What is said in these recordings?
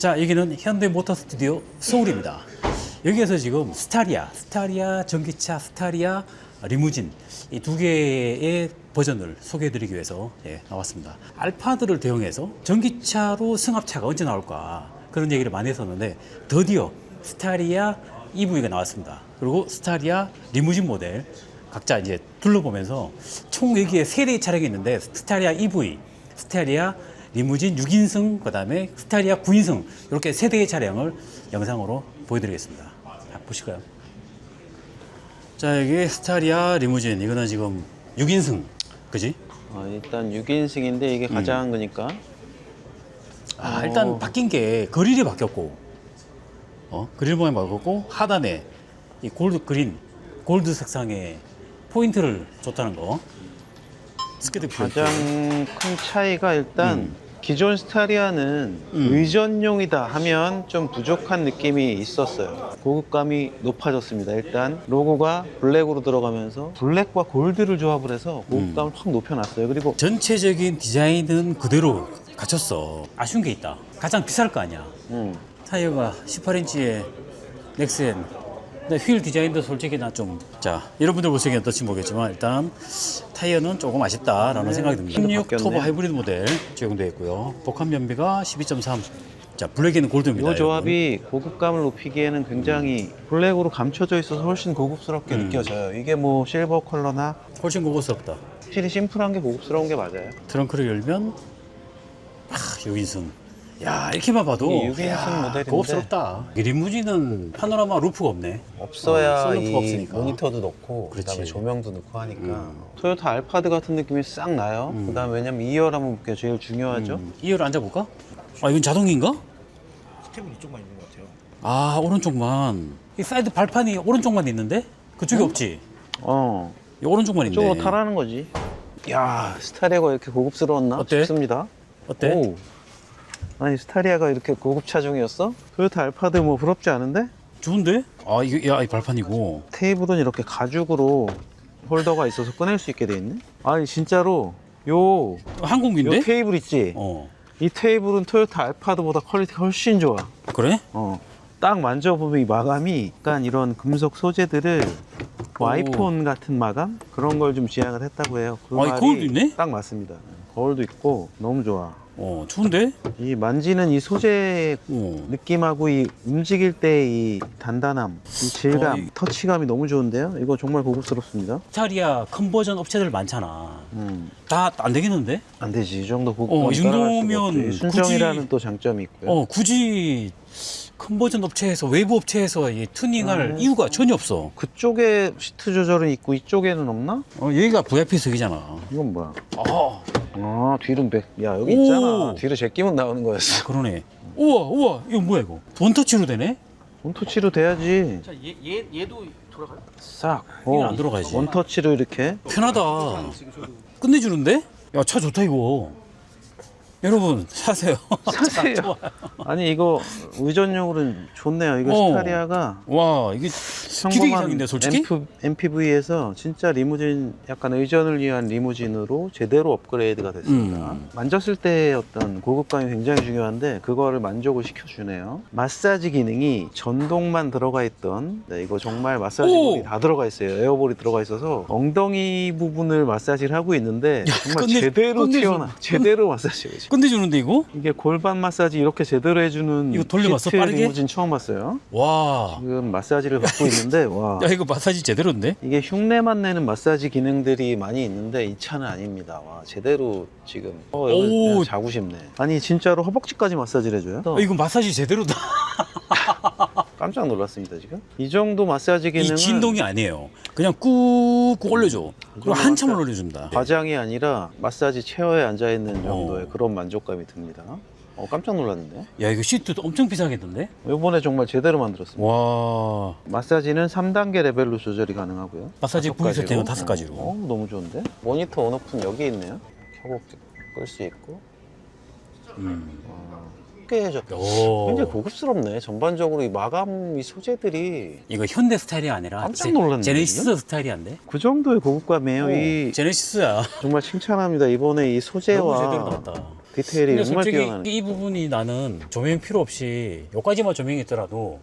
자, 여기는 현대모터 스튜디오 서울입니다. 여기에서 지금 스타리아 전기차, 스타리아 리무진 이 두 개의 버전을 소개해드리기 위해서 나왔습니다. 알파드를 대용해서 전기차로 승합차가 언제 나올까 그런 얘기를 많이 했었는데 드디어 스타리아 EV가 나왔습니다. 그리고 스타리아 리무진 모델 각자 이제 둘러보면서 총 여기에 세 대의 차량이 있는데 스타리아 EV, 스타리아 리무진 6인승, 그 다음에 스타리아 9인승 이렇게 세 대의 차량을 영상으로 보여드리겠습니다. 자, 보실까요? 자, 여기 스타리아 리무진 이거는 지금 6인승 그지? 일단 6인승인데 이게 가장 거니까. 일단 바뀐 게 그릴이 바뀌었고 그릴 모양이 바뀌었고 하단에 이 골드 그린 골드 색상의 포인트를 줬다는 거. 스케이트 가장 큰 차이가 일단 기존 스타리아는 의전용이다 하면 좀 부족한 느낌이 있었어요. 고급감이 높아졌습니다. 일단 로고가 블랙으로 들어가면서 블랙과 골드를 조합을 해서 고급감을 확 높여놨어요. 그리고 전체적인 디자인은 그대로 갖췄어. 아쉬운 게 있다. 가장 비쌀 거 아니야. 타이어가 18인치의 넥센. 근데 휠 디자인도 솔직히 나 좀, 자, 여러분들 보시기엔 어떨지 모르겠지만 일단 타이어는 조금 아쉽다라는 생각이 듭니다. 16 터보 하이브리드 모델 적용되어 있고요. 복합 연비가 12.3. 자, 블랙에는 골드입니다. 이 조합이 고급감을 높이기에는 굉장히 블랙으로 감춰져 있어서 훨씬 고급스럽게 느껴져요. 이게 뭐 실버 컬러나 훨씬 고급스럽다. 확실히 심플한 게 고급스러운 게 맞아요. 트렁크를 열면 6인승. 야, 이렇게만 봐도 이게 6인승 모델인데 고급스럽다. 이 리무진은 파노라마 루프가 없네. 없어야 썬루프가 이 없으니까. 모니터도 넣고 그렇지. 그다음에 조명도 넣고 하니까 토요타 알파드 같은 느낌이 싹 나요. 그다음에 왜냐면 2열 한번 볼게요. 제일 중요하죠. 2열 앉아볼까? 이건 자동인가? 스텝은 이쪽만 있는 것 같아요. 아, 오른쪽만. 이 사이드 발판이 오른쪽만 있는데? 그쪽에 없지? 이 오른쪽만 있네. 이쪽으로 타라는 거지. 야, 스타리아가 이렇게 고급스러웠나 어때? 싶습니다. 어때? 오. 아니 스타리아가 이렇게 고급 차종이었어? 토요타 알파드 뭐 부럽지 않은데? 좋은데? 이게, 이 발판이고. 테이블은 이렇게 가죽으로 홀더가 있어서 꺼낼 수 있게 돼 있네. 아니 진짜로 요 한국인데? 테이블 있지? 이 테이블은 토요타 알파드보다 퀄리티가 훨씬 좋아. 그래? 딱 만져보면 이 마감이 약간 이런 금속 소재들을 뭐 아이폰 같은 마감? 그런 걸 좀 지향을 했다고 해요. 그 말이 거울도 있네? 딱 맞습니다. 거울도 있고 너무 좋아. 좋은데? 이 만지는 이 소재 느낌하고 이 움직일 때 이 단단함, 이 질감, 터치감이 너무 좋은데요? 이거 정말 고급스럽습니다. 스타리아 컨버전 업체들 많잖아. 다 안 되겠는데? 안 되지. 이 정도 고급감 이 정도면 순정이라는 굳이- 또 장점이 있고요. 굳이 컨버전 업체에서 외부 업체에서 이 튜닝할 이유가 전혀 없어. 그쪽에 시트 조절은 있고 이쪽에는 없나? 여기가 VIP석이잖아. 이건 뭐야? 아, 뒤로 야 여기 있잖아. 뒤로 제끼면 나오는 거였어. 그러네. 우와, 이거 뭐야 이거? 원터치로 되네? 원터치로 돼야지. 자, 얘도 돌아가요? 싹. 이건 안 들어가야지. 원터치로 이렇게. 편하다. 끝내주는데? 야, 차 좋다 이거. 여러분 사세요. 사세요. 좋아요. 아니 이거 의전용으로는 좋네요. 이거 스타리아가 와, 이게 기대 이상인데 솔직히? MPV에서 진짜 리무진, 약간 의전을 위한 리무진으로 제대로 업그레이드가 됐습니다. 만졌을 때 어떤 고급감이 굉장히 중요한데 그거를 만족을 시켜주네요. 마사지 기능이 전동만 들어가 있던, 이거 정말 마사지 볼이 다 들어가 있어요. 에어볼이 들어가 있어서 엉덩이 부분을 마사지를 하고 있는데 정말 제대로 마사지가 지 끝내주는데 이거? 이게 골반 마사지 이렇게 제대로 해주는 이거 돌려봤어, 시트 빠르게? 리무진 처음 봤어요. 와, 지금 마사지를 받고 있는데 와. 야 이거 마사지 제대로인데? 이게 흉내만 내는 마사지 기능들이 많이 있는데 이 차는 아닙니다. 와, 제대로 지금 여기 그냥 자고 싶네. 아니 진짜로 허벅지까지 마사지를 해줘요. 이거 마사지 제대로다. 깜짝 놀랐습니다 지금. 이 정도 마사지 기능은 이 진동이 아니에요. 그냥 꾹꾹 올려줘. 그리고 한참을 올려준다. 과장이 아니라 마사지 체어에 앉아있는 정도의 그런 만족감이 듭니다. 깜짝 놀랐는데. 야 이거 시트도 엄청 비싸겠던데? 이번에 정말 제대로 만들었습니다. 와, 마사지는 3단계 레벨로 조절이 가능하고요. 마사지 부위 세팅은 5가지로. 너무 좋은데? 모니터 온오프는 여기 있네요. 켜고 끌 수 있고. 꽤 굉장히 고급스럽네. 전반적으로 이 마감, 이 소재들이 이거 현대 스타일이 아니라 깜짝 놀랐네, 제네시스 스타일이한데? 그 정도의 고급감이에요. 이 제네시스야. 정말 칭찬합니다. 이번에 이 너무 제대로 소재와 나왔다. 디테일이 근데 정말 솔직히 뛰어나네. 이 부분이 나는 조명 필요 없이 여기까지만 조명이 있더라도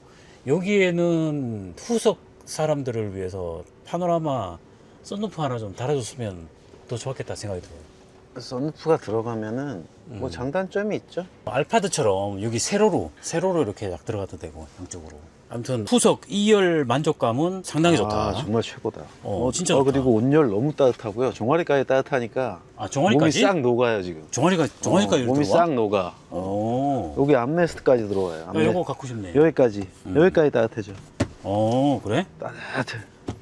여기에는 후석 사람들을 위해서 파노라마 썬루프 하나 좀 달아줬으면 더 좋았겠다 생각이 들어요. 썬루프가 들어가면은 뭐 장단점이 있죠. 알파드처럼 여기 세로로 이렇게 딱 들어가도 되고 양쪽으로. 아무튼 후석 2열 만족감은 상당히 좋다. 아, 정말 최고다. 진짜 좋다. 그리고 온열 너무 따뜻하고요. 종아리까지 따뜻하니까 아, 종아리까지? 몸이 싹 녹아요 지금. 종아리까지 몸이 들어와? 싹 녹아. 오. 여기 암레스트까지 들어와요. 야, 이거 갖고 싶네. 여기까지 따뜻해져. 그래? 따뜻해.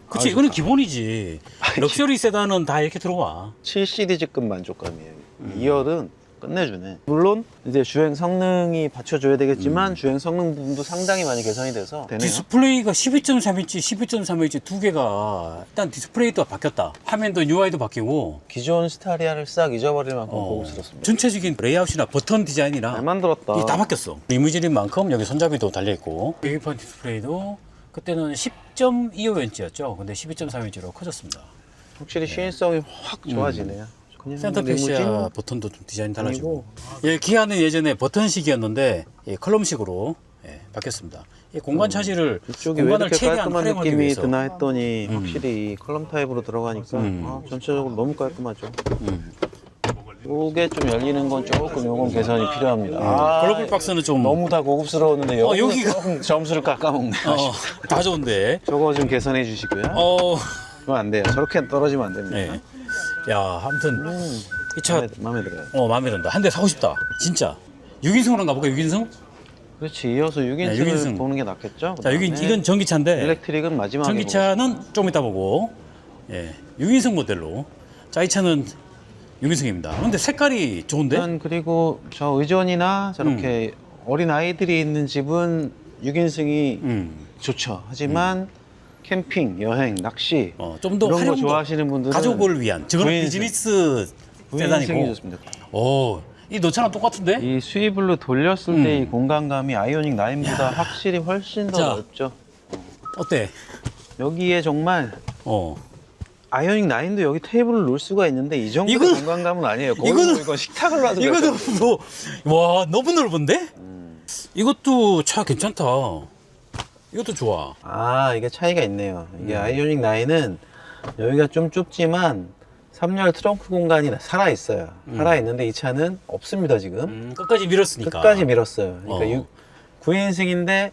그치, 이거는 기본이지. 럭셔리 세단은 다 이렇게 들어와. 7시리즈급 만족감이에요. 2열은 끝내주네. 물론 이제 주행 성능이 받쳐줘야 되겠지만 주행 성능 부분도 상당히 많이 개선이 돼서 되네요. 디스플레이가 12.3인치, 12.3인치 두 개가 일단 디스플레이도 바뀌었다. 화면도 UI도 바뀌고 기존 스타리아를 싹 잊어버릴 만큼 고급스럽습니다. 전체적인 레이아웃이나 버튼 디자인이나 잘 만들었다. 이게 다 바뀌었어. 리무진인 만큼 여기 손잡이도 달려있고 계기판 디스플레이도 그때는 10.25인치였죠. 근데 12.3인치로 커졌습니다. 확실히 시인성이 확 좋아지네요. 그냥 센터페시아 리무진 버튼도 좀 디자인 달라지고 예, 기아는 예전에 버튼식이었는데 컬럼식으로 바뀌었습니다. 이 공간 차지를 이쪽이 왜 공간을 이렇게 최대한 깔끔한 활용하기 느낌이 위해서 드나 했더니 확실히 컬럼 타입으로 들어가니까 전체적으로 너무 깔끔하죠. 요게 좀 열리는 건 조금 요건 개선이 필요합니다. 글로벌 박스는 좀 너무 다 고급스러웠는데 여기가 여기가- 조금 점수를 깎아먹네. 다 좋은데 저거 좀 개선해 주시고요. 그건 안 돼요. 저렇게 떨어지면 안 됩니다. 네. 야, 아무튼 이 차 마음에 들어요. 마음에 든다. 한 대 사고 싶다. 진짜. 6인승으로 가볼까? 6인승? 그렇지. 이어서 6인승을 6인승. 보는 게 낫겠죠? 자, 여기 그다음에 이건 전기차인데 일렉트릭은 마지막에 전기차는 좀 이따 보고 6인승 모델로. 자, 이 차는 6인승입니다. 근데 색깔이 좋은데? 일단 그리고 저 의전이나 저렇게 어린 아이들이 있는 집은 6인승이 좋죠. 하지만 캠핑, 여행, 낚시 좀 더 이런 거 활용도 좋아하시는 분들은 가족을 위한 저거는 구인승. 비즈니스 9인승이 세단이고. 좋습니다. 이 너차랑 똑같은데? 이 스위블로 돌렸을 때 이 공간감이 아이오닉 9보다 확실히 훨씬 더 자. 넓죠. 어때? 여기에 정말 어. 아이오닉 9도 여기 테이블을 놓을 수가 있는데 이 정도 이건- 공간감은 아니에요. 거의 이거는- 뭐 이건 식탁을 놔도 이거는 와, 너무 넓은데? 이것도 차 괜찮다. 이것도 좋아. 아, 이게 차이가 있네요. 이게 아이오닉 9은 여기가 좀 좁지만 3열 트렁크 공간이 살아있어요. 살아있는데 이 차는 없습니다, 지금. 끝까지 밀었으니까. 끝까지 밀었어요. 그러니까 9인승인데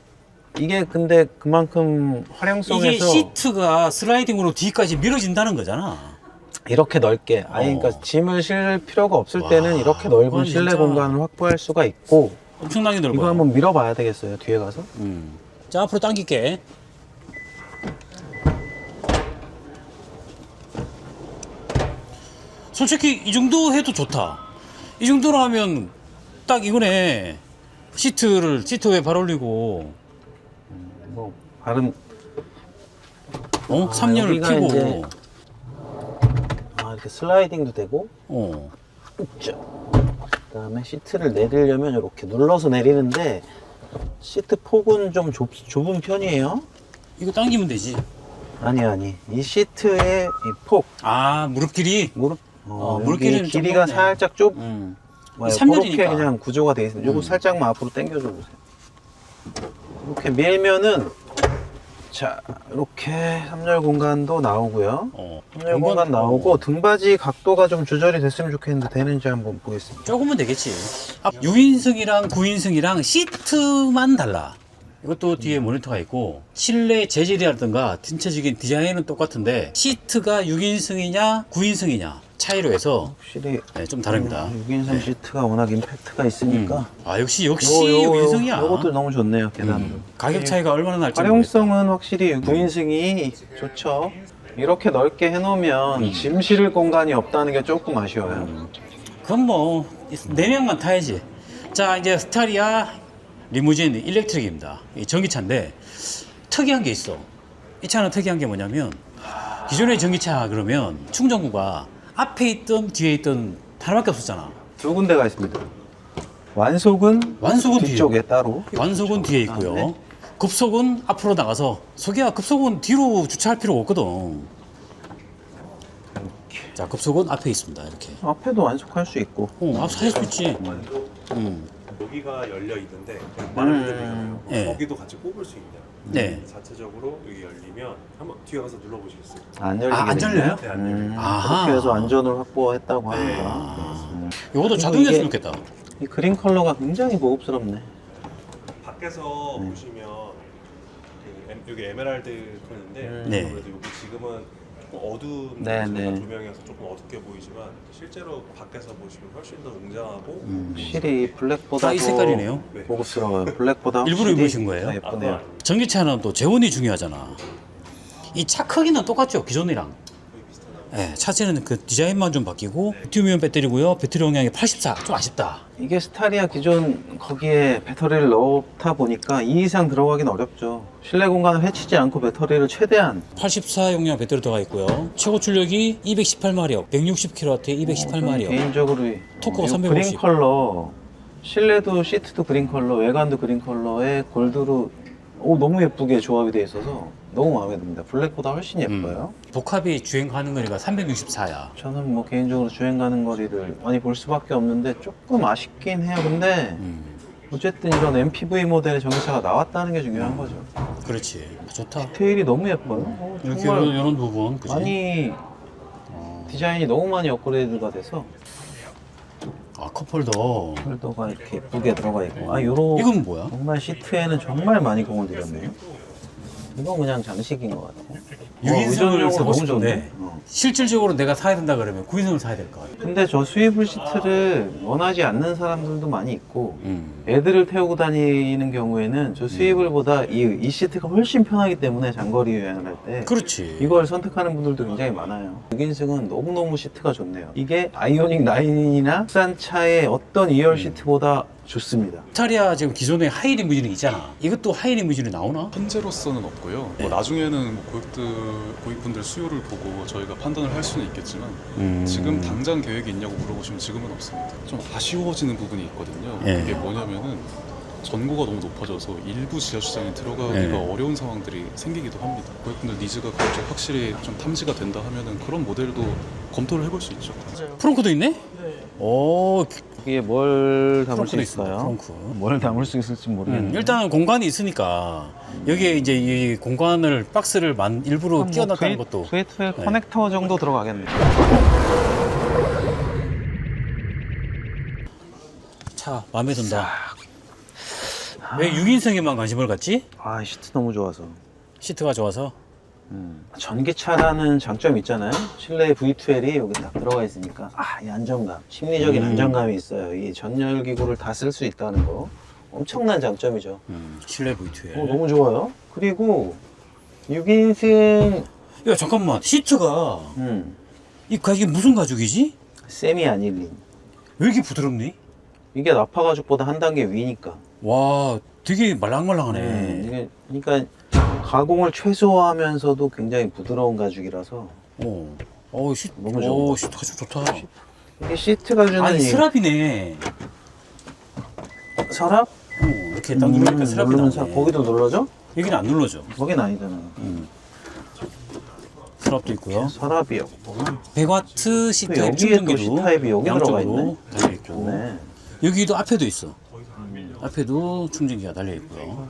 이게 근데 그만큼 이게 활용성에서 시트가 슬라이딩으로 뒤까지 밀어진다는 거잖아. 이렇게 넓게 아예 그러니까 짐을 실을 필요가 없을 와, 때는 이렇게 넓은 그건 실내 진짜- 공간을 확보할 수가 있고 엄청나게 넓어. 이거 한번 밀어봐야 되겠어요, 뒤에 가서. 자, 앞으로 당길게. 솔직히 이 정도 해도 좋다. 이 정도로 하면 딱 이거네. 시트에 발 올리고, 뭐 발은 3열을 여기가 켜고, 이제- 이렇게 슬라이딩도 되고 그다음에 시트를 내리려면 이렇게 눌러서 내리는데 시트 폭은 좀 좁은 편이에요. 이거 당기면 되지. 아니 이 시트의 이 폭 아, 무릎 길이? 무릎 무릎 여기 길이는 좀 길이가 넓네. 살짝 좁 이 그렇게 3열이니까. 그냥 구조가 되어 있습니다. 요거 살짝만 앞으로 당겨줘 보세요. 이렇게 밀면은 자 이렇게 3열 공간도 나오고요. 3열 공간 나오고 등받이 각도가 좀 조절이 됐으면 좋겠는데 되는지 한번 보겠습니다. 조금은 되겠지. 6인승이랑 9인승이랑 시트만 달라. 이것도 뒤에 모니터가 있고 실내 재질이라든가 전체적인 디자인은 똑같은데 시트가 6인승이냐 9인승이냐 차이로 해서 확실히 좀 다릅니다. 6인승 시트가 워낙 임팩트가 있으니까 아, 역시 6인승이야. 이것도 너무 좋네요. 계단도. 가격 차이가 얼마나 날지 모르겠다. 활용성은 확실히 9인승이 좋죠. 이렇게 넓게 해놓으면 짐 실을 공간이 없다는 게 조금 아쉬워요. 그건 뭐 4명만 타야지. 자, 이제 스타리아 리무진 일렉트릭입니다. 이 전기차인데 특이한 게 있어. 이 차는 특이한 게 뭐냐면 기존의 전기차 그러면 충전구가 앞에 있던 뒤에 있던 하나밖에 없었잖아. 두 군데가 있습니다. 완속은 뒤쪽에 따로. 완속은 뒤에 있고요. 네. 급속은 앞으로 나가서 속이야 급속은 뒤로 주차할 필요가 없거든. 자, 급속은 앞에 있습니다. 이렇게. 앞에도 완속할 수 있고. 앞 살 수 있지. 여기가 열려 있는데 웬만한 분들이 네. 거기도 같이 꼽을 수 있냐. 네. 자체적으로 여기 열리면 한번 뒤에 가서 눌러보시겠어요? 안 열리게 안 되네요. 열려요? 네, 안 열려요. 아하. 그렇게 해서 안전을 확보했다고 합니다. 이것도 그리고 자동 이게- 연수 좋겠다. 이 그린 컬러가 굉장히 고급스럽네. 밖에서 보시면 여기 에메랄드 톤인데 네. 아무래도 여기 지금은 조금 어두운 네, 네. 조명이어서 조금 어둡게 보이지만 실제로 밖에서 보시면 훨씬 더 웅장하고 확실히 블랙보다 이 색깔이네요. 고급스러워요. 블랙보다 일부러 확실히 입으신 거예요? 더 예쁘네요. 전기차는 또 재원이 중요하잖아. 이 차 크기는 똑같죠, 기존이랑. 네, 차체는 그 디자인만 좀 바뀌고 리튬이온 배터리고요. 배터리 용량이 84. 좀 아쉽다. 이게 스타리아 기존 거기에 배터리를 넣다 보니까 이 이상 들어가긴 어렵죠. 실내 공간을 해치지 않고 배터리를 최대한 84 용량 배터리 들어가 있고요. 최고 출력이 218마력, 160kW에 218마력. 개인적으로 토크가 이 350. 그린 컬러 실내도 시트도 그린 컬러 외관도 그린 컬러에 골드로 너무 예쁘게 조합이 돼 있어서 너무 마음에 듭니다. 블랙보다 훨씬 예뻐요. 복합이 주행하는 거리가 364야. 저는 뭐 개인적으로 주행 가는 거리를 많이 볼 수밖에 없는데 조금 아쉽긴 해요. 근데 어쨌든 이런 MPV 모델의 전기차가 나왔다는 게 중요한 거죠. 그렇지. 좋다. 디테일이 너무 예뻐요. 이렇게 정말 이런 부분, 그지? 많이 디자인이 너무 많이 업그레이드가 돼서 아, 컵홀더. 폴더가 이렇게 예쁘게 들어가 있고 요런 이건 뭐야? 정말 시트에는 정말 많이 공을 들였네요. 이건 그냥 장식인 것 같아요. 유인성을 의전용으로 사고 너무 싶은데 좋은데? 실질적으로 내가 사야 된다 그러면 구인성을 사야 될 것 같아. 근데 저 스위블 시트를 원하지 않는 사람들도 많이 있고 음. 애들을 태우고 다니는 경우에는 저 스위블보다 이 시트가 훨씬 편하기 때문에 장거리 여행을 할 때 그렇지. 이걸 선택하는 분들도 굉장히 많아요. 6인승은 너무너무 시트가 좋네요. 이게 아이오닉 9이나 국산차의 어떤 2열 시트보다 좋습니다. 스타리아 지금 기존에 하이 리무진이 있잖아. 이것도 하이 리무진이 나오나? 현재로서는 없고요. 뭐 나중에는 뭐 고객분들 수요를 보고 저희가 판단을 할 수는 있겠지만 지금 당장 계획이 있냐고 물어보시면 지금은 없습니다. 좀 아쉬워지는 부분이 있거든요. 예. 이게 뭐냐면은 전고가 너무 높아져서 일부 지하주차장에 들어가기가 예. 어려운 상황들이 생기기도 합니다. 고객분들 니즈가 그쪽 확실히 좀 탐지가 된다 하면은 그런 모델도 검토를 해볼 수 있죠. 프렁크도 있네? 오, 여기에 뭘 담을 수 프렁크도 있습니다. 있어요? 프렁크. 뭘 담을 수 있을지 모르겠는데 일단 공간이 있으니까 여기에 이제 이 공간을 박스를 일부러 끼워놨다는 것도 V12 네. 커넥터 정도 들어가겠네요. 차 마음에 든다. 왜 6인승에만 관심을 갖지? 아, 시트 너무 좋아서. 시트가 좋아서. 전기차라는 장점이 있잖아요. 실내 V12L이 여기 딱 들어가 있으니까 이 안정감, 심리적인 안정감이 있어요. 이 전열 기구를 다 쓸 수 있다는 거 엄청난 장점이죠. 실내 V2에. 너무 좋아요. 그리고 6인승 야, 잠깐만. 시트가 이 가격이 무슨 가죽이지? 세미 아닐린. 왜 이렇게 부드럽니? 이게 나파 가죽보다 한 단계 위니까. 와, 되게 말랑말랑하네. 이게 그러니까 가공을 최소화하면서도 굉장히 부드러운 가죽이라서 너무 너무 좋은 거. 시트 가죽 좋다. 이게 시트가 주는 아니, 이 서랍이네. 서랍? 이렇게 딱 누르니까 서랍이 누르면 나오네. 거기도 눌러져? 여기는 안 눌러져. 거긴 아니잖아. 서랍도 있고요. 서랍이 없고. 100와트 C 타입 여기에 또 충전기도 C 타입이 여기 들어가 양쪽으로 있네. 달려있고 네. 여기도 앞에도 있어. 앞에도 충전기가 달려있고요.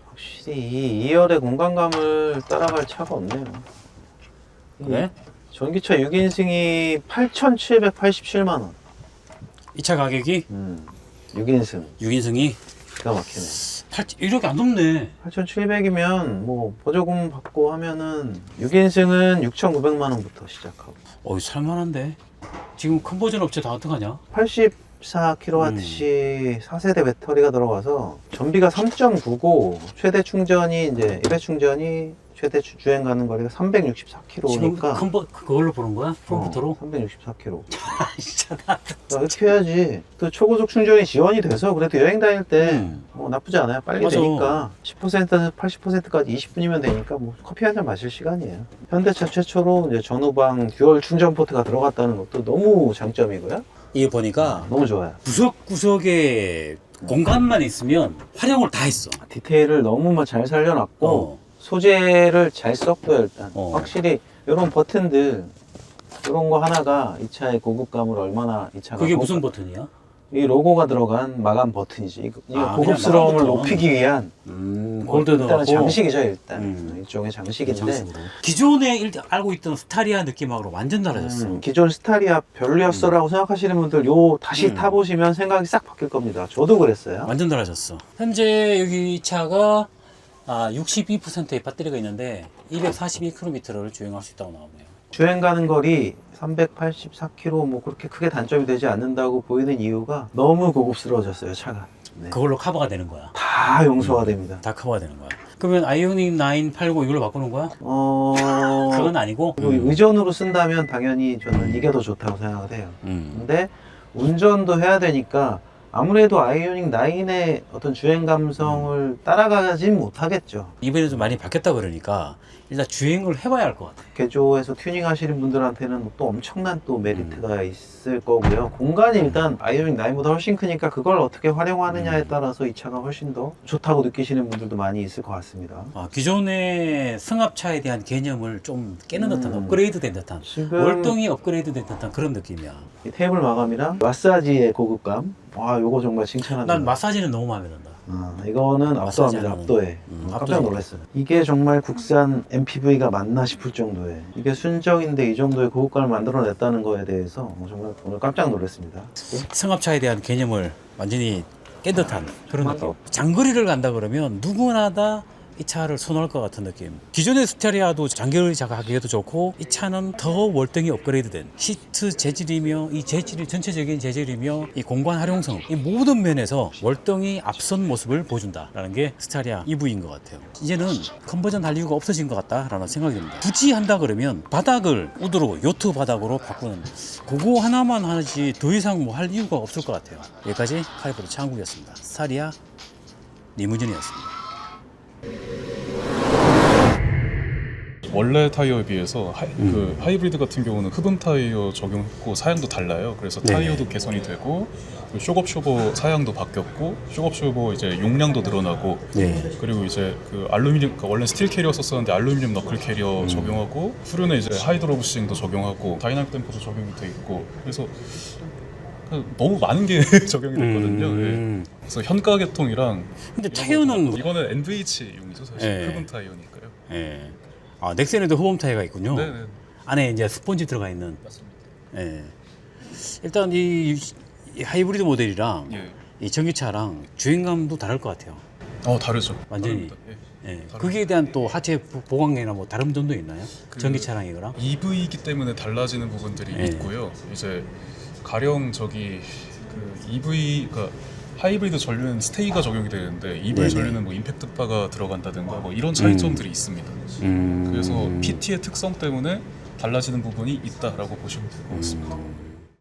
확실히 2열의 공간감을 따라갈 차가 없네요. 그래? 전기차 6인승이 8,787만 원. 이 차 가격이 6인승. 6인승이 기가 막히네. 1억이 안 넘네. 8,700이면 뭐 보조금 받고 하면은 6인승은 6,900만 원부터 시작하고. 살만한데. 지금 컨버전 업체 다 어떡하냐? 84kWh 4세대 배터리가 들어가서 전비가 3.9고 최대 충전이 이제 1회 충전이 최대 주행 가는 거리가 지금 364km니까 그걸로 보는 거야? 컴퓨터로? 364km. 진짜 나. 이렇게 해야지. 또 초고속 충전이 지원이 돼서 그래도 여행 다닐 때 뭐 나쁘지 않아요. 빨리 맞아. 되니까 10%에서 80%까지 20분이면 되니까 뭐 커피 한 잔 마실 시간이에요. 현대차 최초로 이제 전후방 듀얼 충전 포트가 들어갔다는 것도 너무 장점이고요. 이게 보니까 너무 좋아요. 구석구석에 공간만 있으면 활용을 다 했어. 디테일을 너무 잘 살려놨고 소재를 잘 썼고요. 일단 어. 확실히 이런 버튼들 이런 거 하나가 이 차의 고급감을 얼마나 이 차가 그게 무슨 버튼이야? 이 로고가 들어간 마감 버튼이지. 이거 아, 고급스러움을 그냥 마감 버튼. 높이기 위한 골드 일단은 넣었고. 장식이죠. 일단 일종의 장식인데 장식으로. 기존에 알고 있던 스타리아 느낌하고 완전 달라졌어. 기존 스타리아 별로였어라고 생각하시는 분들 요 다시 타보시면 생각이 싹 바뀔 겁니다. 저도 그랬어요. 완전 달라졌어. 현재 여기 이 차가 62%의 배터리가 있는데 242km를 주행할 수 있다고 나오네요. 주행 가는 거리 384km 뭐 그렇게 크게 단점이 되지 않는다고 보이는 이유가 너무 고급스러워졌어요, 차가. 네. 그걸로 커버가 되는 거야. 다 용서가 됩니다. 다 커버가 되는 거야. 그러면 아이오닉 980 이걸로 바꾸는 거야? 그건 아니고. 뭐 의전으로 쓴다면 당연히 저는 이게 더 좋다고 생각을 해요. 근데 운전도 해야 되니까 아무래도 아이오닉 9의 어떤 주행 감성을 따라가진 못하겠죠. 이번에 좀 많이 바뀌었다 그러니까 일단 주행을 해봐야 할 것 같아. 개조해서 튜닝 하시는 분들한테는 또 엄청난 또 메리트가 있을 거고요. 공간이 일단 아이오닉 9보다 훨씬 크니까 그걸 어떻게 활용하느냐에 따라서 이 차가 훨씬 더 좋다고 느끼시는 분들도 많이 있을 것 같습니다. 기존의 승합차에 대한 개념을 좀 깨는 듯한 업그레이드 된 듯한 지금 월등히 업그레이드 된 듯한 그런 느낌이야. 이 테이블 마감이랑 마사지의 고급감, 와 요거 정말 칭찬합니다. 난 마사지는 너무 마음에 든다. 이거는 마사지 압도합니다. 하는 압도해. 깜짝 압도적이다. 놀랐어요. 이게 정말 국산 MPV가 맞나 싶을 정도의, 이게 순정인데 이 정도의 고급감을 만들어냈다는 거에 대해서 정말 오늘 깜짝 놀랐습니다. 승합차에 대한 개념을 완전히 깬 듯한 그런 느낌. 장거리를 간다 그러면 누구나 다 이 차를 선호할 것 같은 느낌. 기존의 스테리아도 장거리 자가하기에도 좋고 이 차는 더 월등히 업그레이드된 시트 재질이며 이 재질이 전체적인 재질이며 이 공간 활용성 이 모든 면에서 월등히 앞선 모습을 보여준다라는 게 스테리아 EV인 것 같아요. 이제는 컨버전 할 이유가 없어진 것 같다라는 생각이 듭니다. 굳이 한다 그러면 바닥을 우드로 요트 바닥으로 바꾸는 그거 하나만 하지 더 이상 뭐 할 이유가 없을 것 같아요. 여기까지 카이브르 차한국이었습니다. 스테리아 리무진이었습니다. 원래 타이어에 비해서 그 하이브리드 같은 경우는 흡음 타이어 적용했고 사양도 달라요. 그래서 타이어도 개선이 되고 쇼업쇼버 사양도 바뀌었고 쇼업쇼버 이제 용량도 늘어나고 그리고 이제 그 알루미늄 그러니까 원래 스틸 캐리어 썼었는데 알루미늄 너클 캐리어 적용하고 후륜에 이제 하이드로 부싱도 적용하고 다이나믹 댐퍼도 적용이 돼 있고 그래서 너무 많은 게 적용이 됐거든요. 그래서 현가 계통이랑 근데 타이어는 이거는 NVH용이죠 사실 네. 흡음 타이어니까요. 예. 넥센에도 호범 타이어가 있군요. 네네 안에 이제 스펀지 들어가 있는. 맞습니다. 예. 일단 이 하이브리드 모델이랑 예. 이 전기차랑 주행감도 다를 것 같아요. 다르죠. 완전히. 다릅니다. 예. 예. 다릅니다. 거기에 대한 또 하체 보강이나 뭐 다른 점도 있나요? 전기차랑 이거랑? EV이기 때문에 달라지는 부분들이 네. 있고요. 이제 가령 저기 그 EV 그러니까 하이브리드 전류는 스테이가 적용이 되는데 EV 네네. 전류는 뭐 임팩트 바가 들어간다든가 뭐 이런 차이점들이 있습니다. 그래서 PT의 특성 때문에 달라지는 부분이 있다라고 보시면 될 것 같습니다.